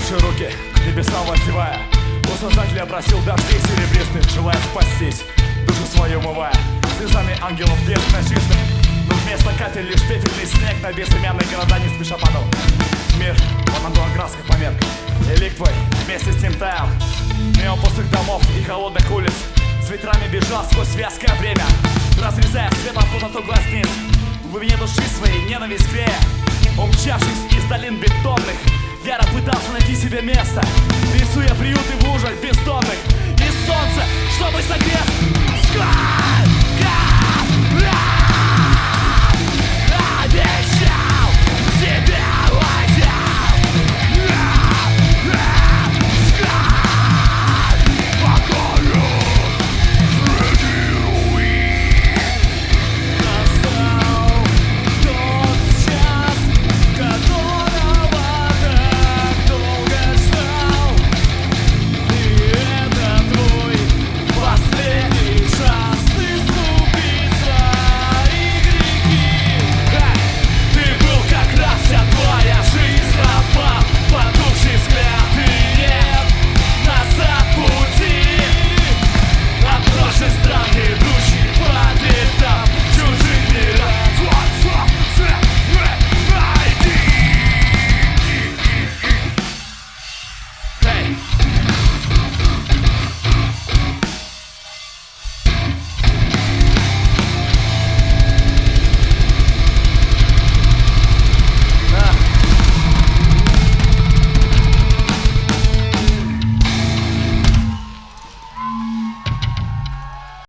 наши руки к небесам воздевая, у Создателя просил дождей серебристых, желая спастись, душу свою умывая, слезами ангелов бесконечных. Но вместо капель лишь пепельный снег на безымянные города не спеша падал. Мир в монотонных красках померк, и лик твой вместе с ним таял. Мимо пустых домов и холодных улиц с ветрами бежал сквозь вязкое время, разрезая светом пустоту глазниц. В глубине души своей ненависть грея, умчавшись из долин бетонных, яро пытался найти себе место, рисуя приюты в лужах бездонных. И солнце, чтобы согреть,